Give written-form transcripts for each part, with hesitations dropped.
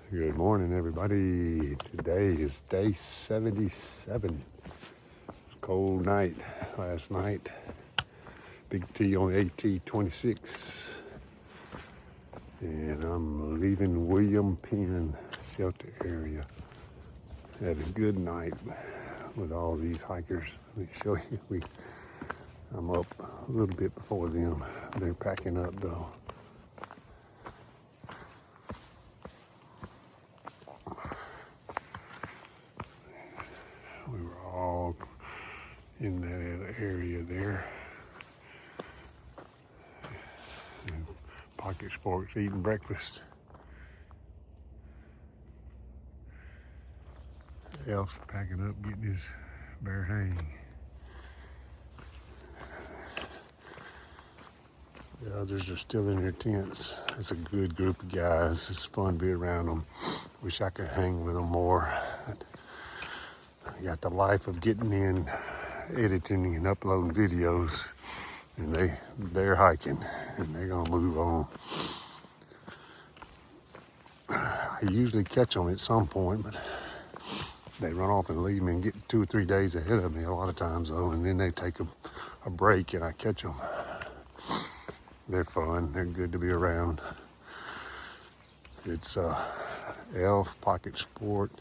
Good morning, everybody. Today is day 77. Cold night last night. Big T on AT-26. And I'm leaving William Penn Shelter area. Had a good night with all these hikers. Let me show you. I'm up a little bit before them. They're packing up though. We were all in that area there. And Pocket Sports eating breakfast. Elf packing up, getting his bear hang. The others are still in their tents. It's a good group of guys. It's fun to be around them. Wish I could hang with them more. I got the life of getting in, editing and uploading videos, and they're hiking and they're gonna move on. I usually catch them at some point, but they run off and leave me and get 2 or 3 days ahead of me a lot of times though, and then they take a break and I catch them. They're fun. They're good to be around. It's Elf, Pocket Sport,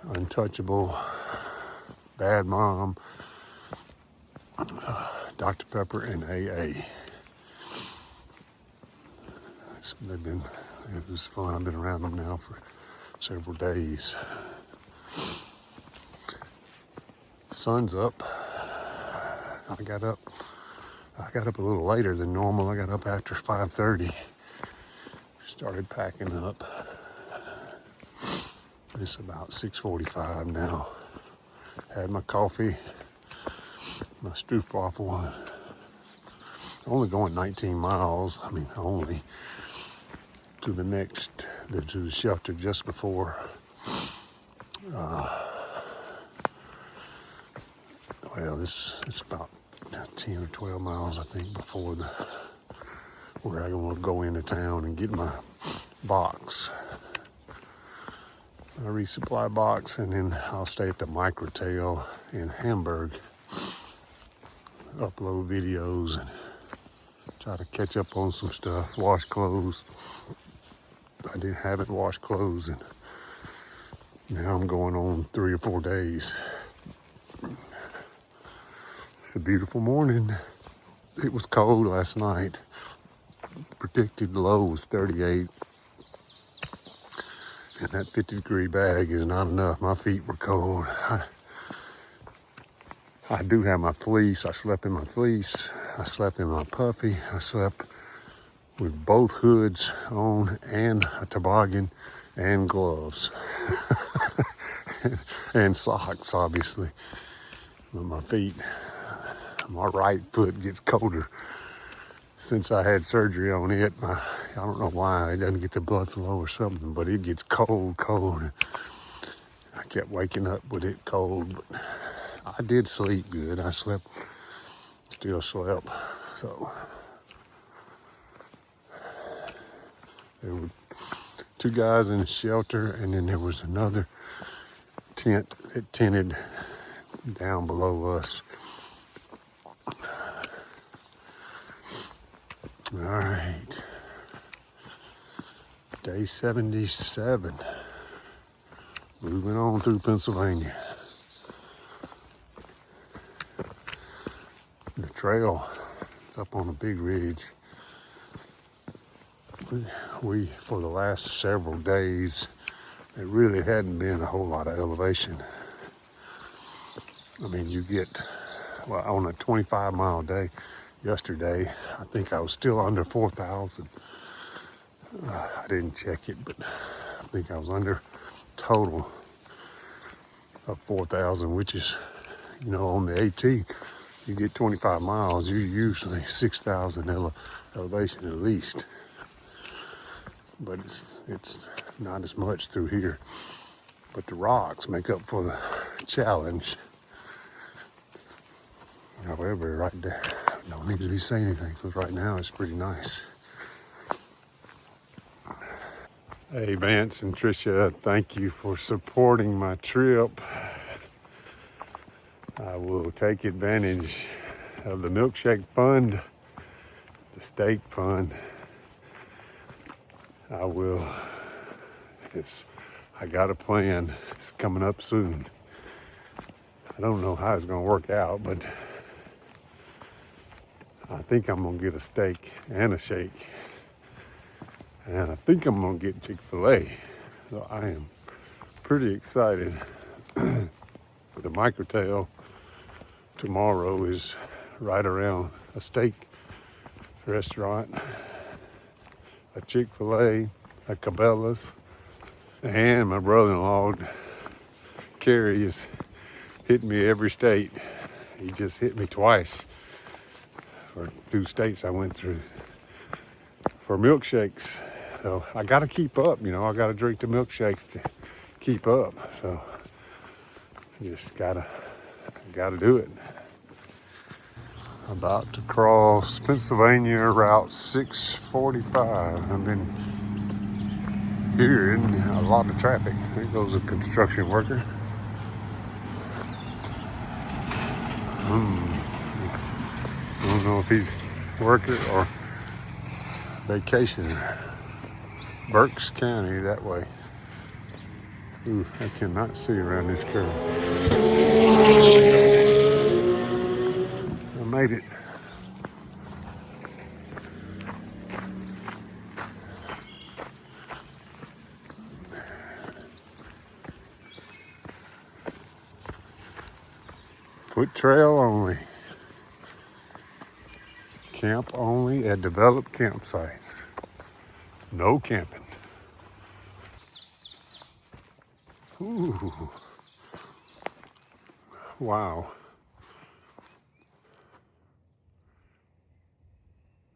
Untouchable, Bad Mom, Dr. Pepper, and AA. It was fun. I've been around them now for several days. Sun's up. I got up a little later than normal. I got up after 5:30. Started packing up. It's about 6:45 now. Had my coffee, my stroopwafel. Only going 19 miles. I mean, only to the shelter just before. Well, it's about 10 or 12 miles, I think, before where I want to go into town and get my box, my resupply box, and then I'll stay at the Microtail in Hamburg, upload videos and try to catch up on some stuff, wash clothes. I haven't washed clothes, and now I'm going on 3 or 4 days. It's a beautiful morning. It was cold last night. Predicted low was 38. And that 50-degree bag is not enough. My feet were cold. I do have my fleece. I slept in my fleece. I slept in my puffy. I slept with both hoods on and a toboggan and gloves. And socks, obviously. But my feet, my right foot gets colder. Since I had surgery on it, I don't know why, it doesn't get the blood flow or something, but it gets cold. I kept waking up with it cold, but I did sleep good. I still slept. So there were 2 guys in the shelter, and then there was another tent that tented down below us. All right, day 77, moving on through Pennsylvania. The trail is up on a big ridge. We for the last several days, there really hadn't been a whole lot of elevation. I mean, on a 25-mile day yesterday, I think I was still under 4,000. I didn't check it, but I think I was under total of 4,000, which is, on the AT, you get 25 miles, you're usually 6,000 elevation at least. But it's not as much through here. But the rocks make up for the challenge. However, right there, don't need to be saying anything, because right now it's pretty nice. Hey, Vance and Tricia, thank you for supporting my trip. I will take advantage of the milkshake fund, the steak fund. I will. I got a plan. It's coming up soon. I don't know how it's going to work out, but I think I'm going to get a steak and a shake. And I think I'm going to get Chick-fil-A. So I am pretty excited. The microtail tomorrow is right around a steak restaurant, a Chick-fil-A, a Cabela's, and my brother-in-law, Kerry, is hitting me every state. He just hit me twice for 2 states I went through for milkshakes. So I got to keep up, I got to drink the milkshakes to keep up. So I just gotta do it. About to cross Pennsylvania Route 645. I've been hearing a lot of traffic. There goes a construction worker. I don't know if he's working or vacationing. Berks County, that way. Ooh, I cannot see around this curve. I made it. Foot trail only. Camp only at developed campsites. No camping. Ooh. Wow.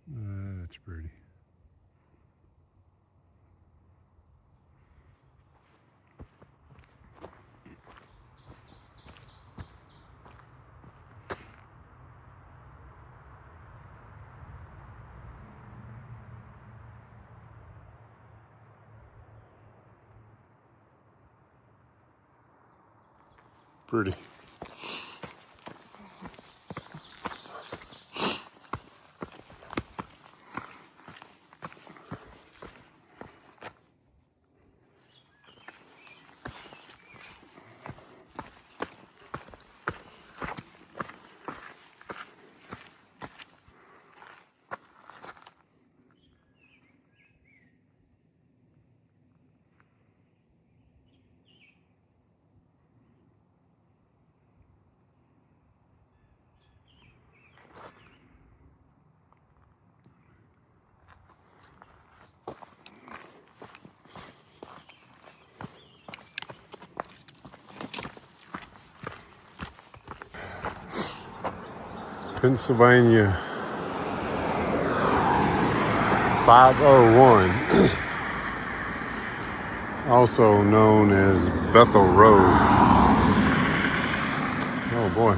That's pretty. Pretty. Pennsylvania 501, also known as Bethel Road. Oh boy,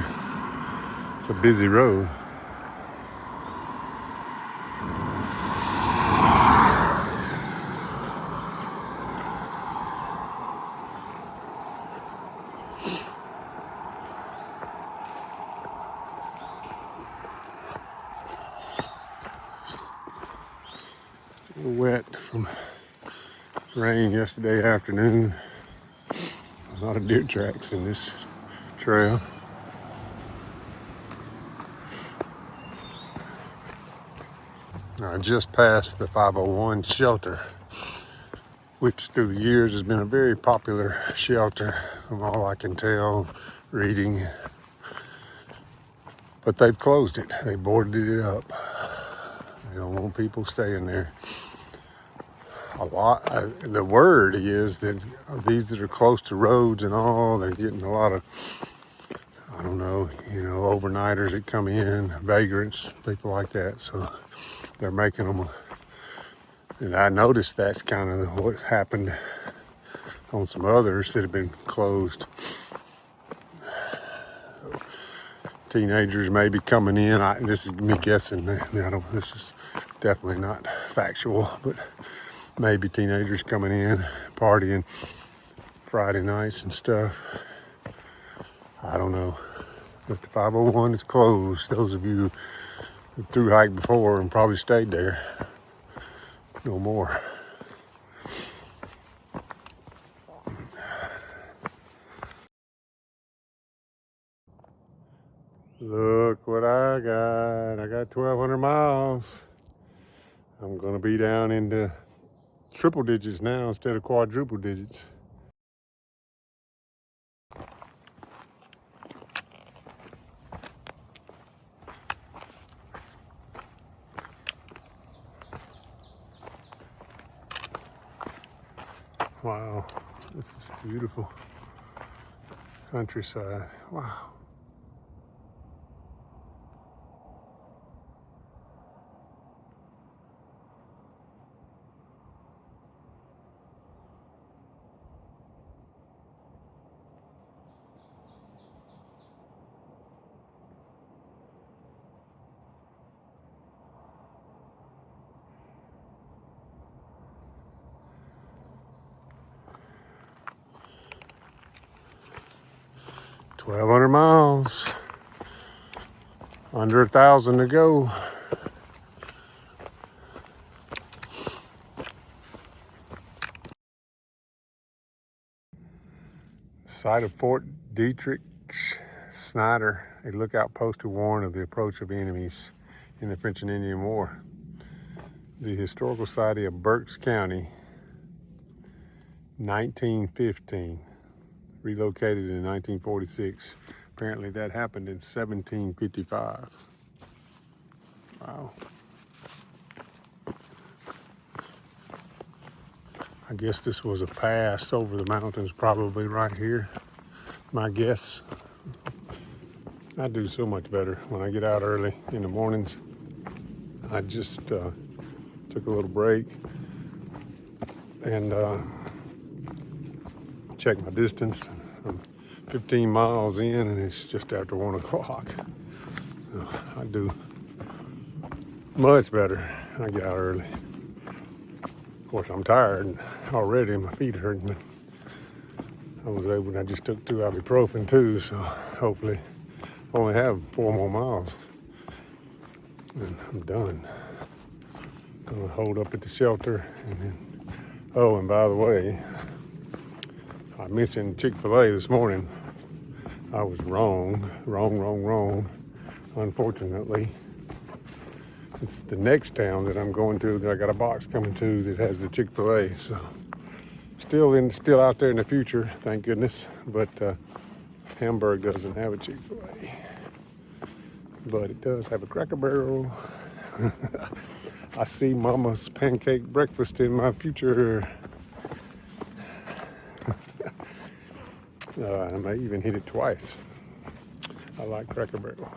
it's a busy road. Wet from rain yesterday afternoon. A lot of deer tracks in this trail. I just passed the 501 shelter, which through the years has been a very popular shelter from all I can tell, reading. But they've closed it. They boarded it up. They don't want people staying there. The word is that these that are close to roads and all, they're getting a lot of, I don't know, overnighters that come in, vagrants, people like that. So they're making them, and I noticed that's kind of what's happened on some others that have been closed. Teenagers may be coming in. This is me guessing. This is definitely not factual, but maybe teenagers coming in, partying Friday nights and stuff. I don't know. But the 501 is closed. Those of you who through hiked before and probably stayed there, no more. Look what I got. I got 1,200 miles. I'm gonna be down into triple digits now instead of quadruple digits. Wow, this is beautiful countryside. Wow. $1,200 miles. Under 1,000 to go. Site of Fort Detrick Snyder, a lookout post to warn of the approach of enemies in the French and Indian War. The historical society of Berks County, 1915, relocated in 1946. Apparently that happened in 1755. Wow. I guess this was a pass over the mountains, probably right here. My guess. I do so much better when I get out early in the mornings. I just took a little break and checked my distance. I'm 15 miles in and it's just after 1 o'clock. So I do much better when I get out early. Of course, I'm tired already, my feet hurt, but I just took 2 ibuprofen too, so hopefully I only have 4 more miles and I'm done. Gonna hold up at the shelter and then, oh, and by the way, I mentioned Chick-fil-A this morning. I was wrong. Unfortunately, it's the next town that I'm going to that I got a box coming to that has the Chick-fil-A. So still out there in the future, thank goodness. But Hamburg doesn't have a Chick-fil-A, but it does have a Cracker Barrel. I see Mama's pancake breakfast in my future. I may even hit it twice. I like Cracker Barrel.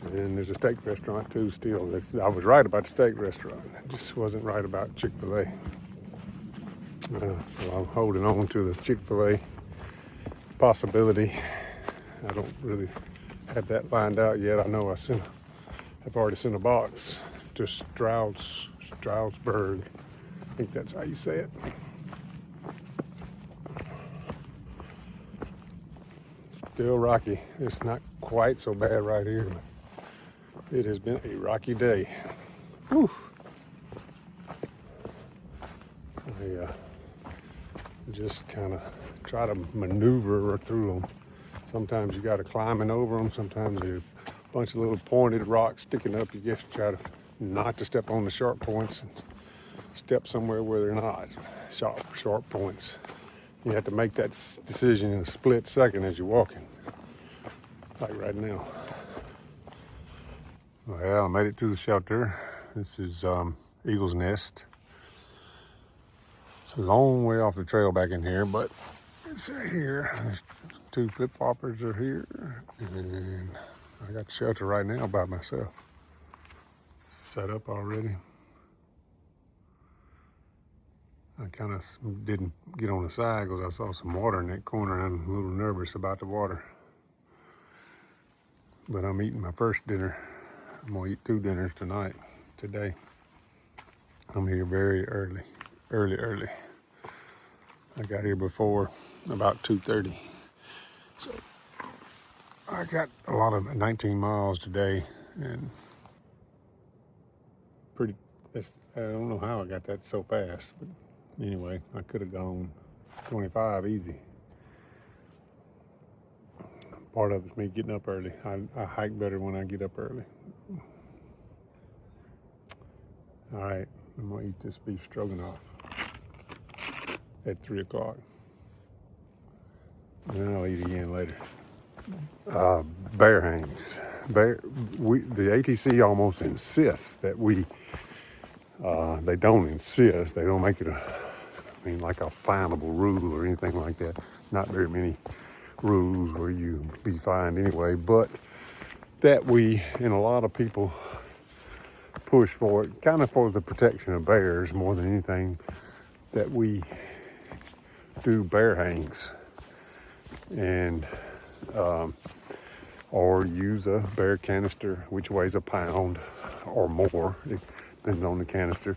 And there's a steak restaurant too still. I was right about the steak restaurant. I just wasn't right about Chick-fil-A. So I'm holding on to the Chick-fil-A possibility. I don't really have that lined out yet. I know I've already sent a box to Stroudsburg. I think that's how you say it. Still rocky. It's not quite so bad right here, but it has been a rocky day. Whew. I just kind of try to maneuver through them. Sometimes you got to climbing over them. Sometimes there's a bunch of little pointed rocks sticking up. You just try to not to step on the sharp points and step somewhere where they're not sharp points. You have to make that decision in a split second as you're walking, like right now. Well, I made it to the shelter. This is Eagle's Nest. It's a long way off the trail back in here, but it's here. There's 2 flip-floppers are here, and I got the shelter right now by myself. Set up already. I kind of didn't get on the side because I saw some water in that corner and I'm a little nervous about the water. But I'm eating my first dinner. I'm gonna eat 2 dinners today. I'm here very early, early. I got here before about 2:30. So I got a lot of 19 miles today, and pretty, I don't know how I got that so fast, but anyway, I could have gone 25 easy. Part of it's me getting up early. I hike better when I get up early. All right, I'm gonna eat this beef stroganoff at 3 o'clock. And then I'll eat again later. Bear hangs. The ATC almost insists that they don't insist. They don't make it like a finable rule or anything like that. Not very many rules where you be fined anyway, but that and a lot of people push for it, kind of for the protection of bears more than anything, that we do bear hangs and or use a bear canister, which weighs a pound or more, depending on the canister.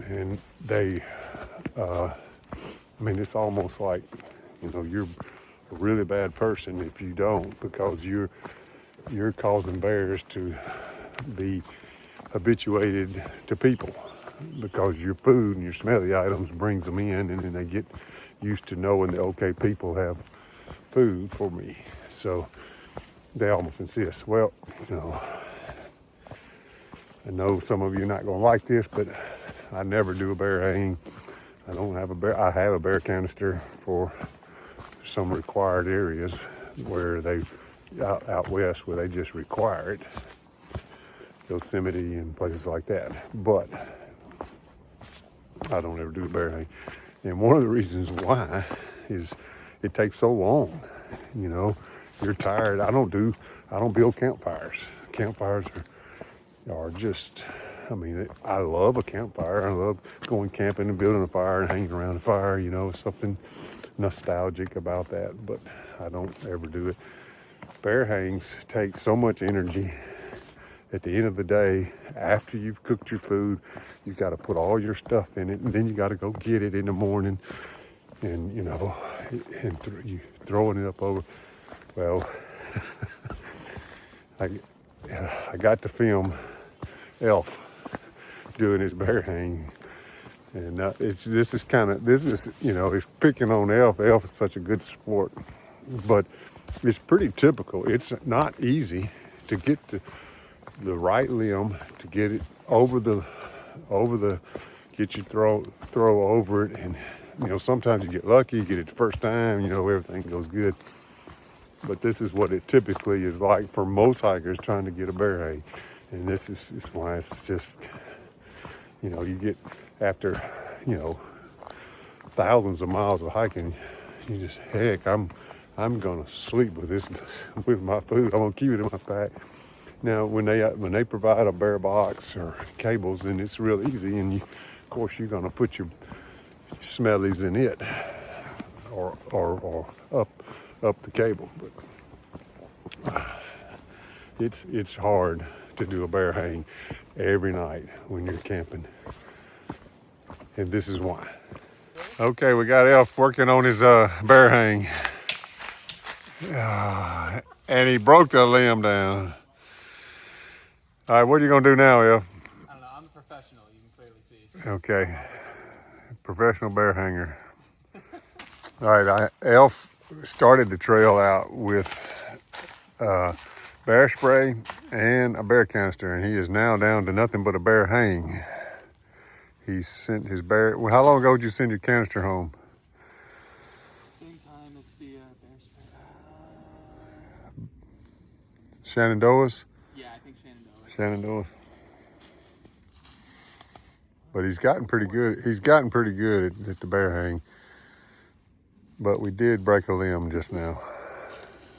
And it's almost like, you're a really bad person if you don't, because you're causing bears to be habituated to people, because your food and your smelly items brings them in, and then they get used to knowing that, okay, people have food for me. So they almost insist. Well, I know some of you are not going to like this, but I never do a bear hang. I don't have a bear. I have a bear canister for some required areas where out west where they just require it. Yosemite and places like that. But I don't ever do a bear hang. And one of the reasons why is it takes so long. You're tired. I don't build campfires. Campfires are just, I love a campfire. I love going camping and building a fire and hanging around a fire, something nostalgic about that, but I don't ever do it. Bear hangs take so much energy. At the end of the day, after you've cooked your food, you've got to put all your stuff in it, and then you got to go get it in the morning, and you throwing it up over. Well, I got to film Elf doing his bear hang, and it's picking on Elf. Elf is such a good sport, but it's pretty typical. It's not easy to get the right limb, to get it over the get you throw over it, and sometimes you get lucky, you get it the first time, everything goes good. But this is what it typically is like for most hikers trying to get a bear hang. And this is why it's just, you get after, thousands of miles of hiking, you just, heck, I'm gonna sleep with this, with my food. I'm gonna keep it in my pack. Now, when they provide a bear box or cables, then it's real easy, and of course you're gonna put your smellies in it, or up the cable. But it's hard to do a bear hang every night when you're camping, and this is why. Okay, we got Elf working on his bear hang, and he broke the limb down. All right, what are you gonna do now, Elf? I don't know. I'm a professional. You can clearly see. Okay, professional bear hanger. All right, Elf started the trail out with bear spray and a bear canister, and he is now down to nothing but a bear hang. He sent his bear. Well, how long ago did you send your canister home? Same time as the bear spray. Shenandoah's? Yeah, I think Shenandoah. Shenandoah's. But he's gotten pretty good. He's gotten pretty good at the bear hang. But we did break a limb just now.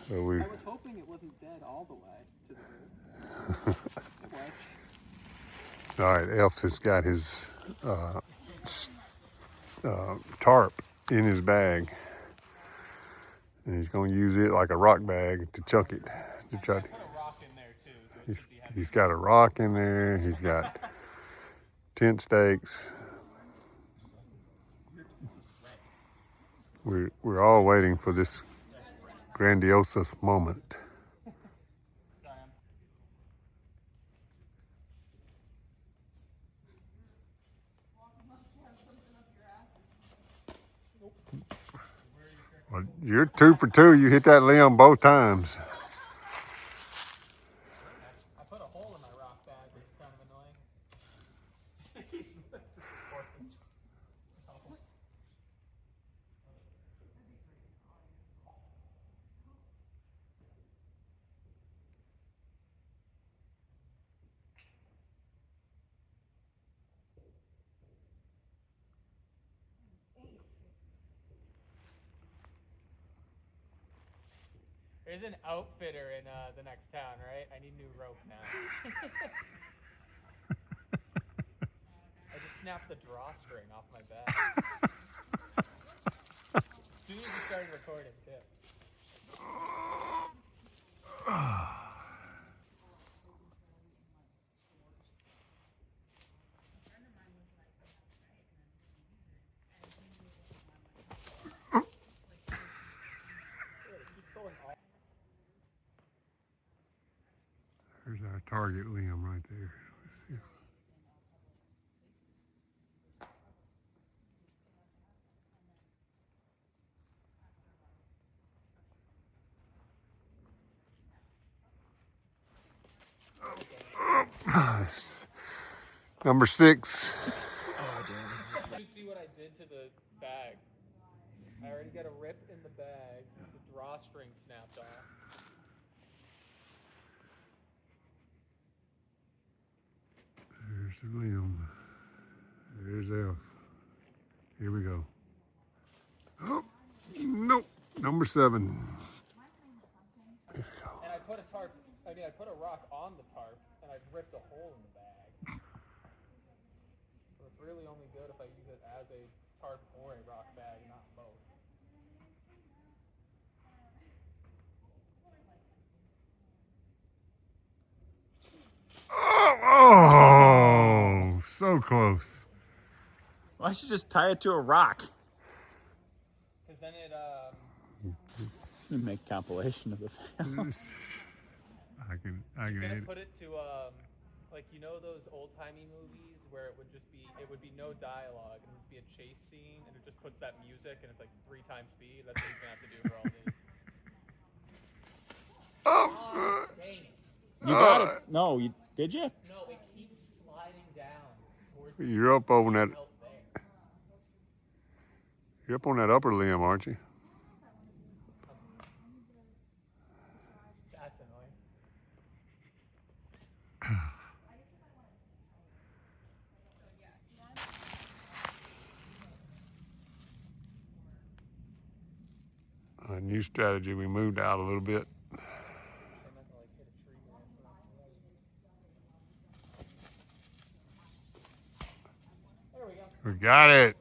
So I was hoping it wasn't dead all the way to the root. It was. All right, Elf has got his tarp in his bag, and he's going to use it like a rock bag to chuck it. To try. I put a rock in there too. So it should be heavy. He's got a rock in there. He's got, tent stakes. We're all waiting for this grandiose moment. Well, you're 2 for 2. You hit that limb both times. I put a hole in my rock bag, which is kind of annoying. There's an outfitter in the next town, right? I need new rope now. I just snapped the drawstring off my bag. As soon as you started recording, too. There's our target limb right there. Number 6. You see what I did to the bag? I already got a rip in the bag. The drawstring snapped off. There's the limb. There's F. Here we go. Oh, nope. Number 7. And I put I put a rock on the tarp, and I ripped a hole in the bag. So it's really only good if I use it as a tarp or a rock bag, not both. Oh, so close. Why don't you just tie it to a rock? Because then it Make a compilation of the fail. I can it's gonna hit it. put it to like you know those old timey movies where it would be no dialogue and it would be a chase scene and it just puts that music and it's like 3 times speed. That's what he's gonna have to do for all these. Oh, dang it! You got it. No, did you? No, it keeps sliding down towards You're up on that. out there. You're up on that upper limb, aren't you? That's annoying. A new strategy. We moved out a little bit. I'm not gonna like hit a tree branch. There we go. We got it.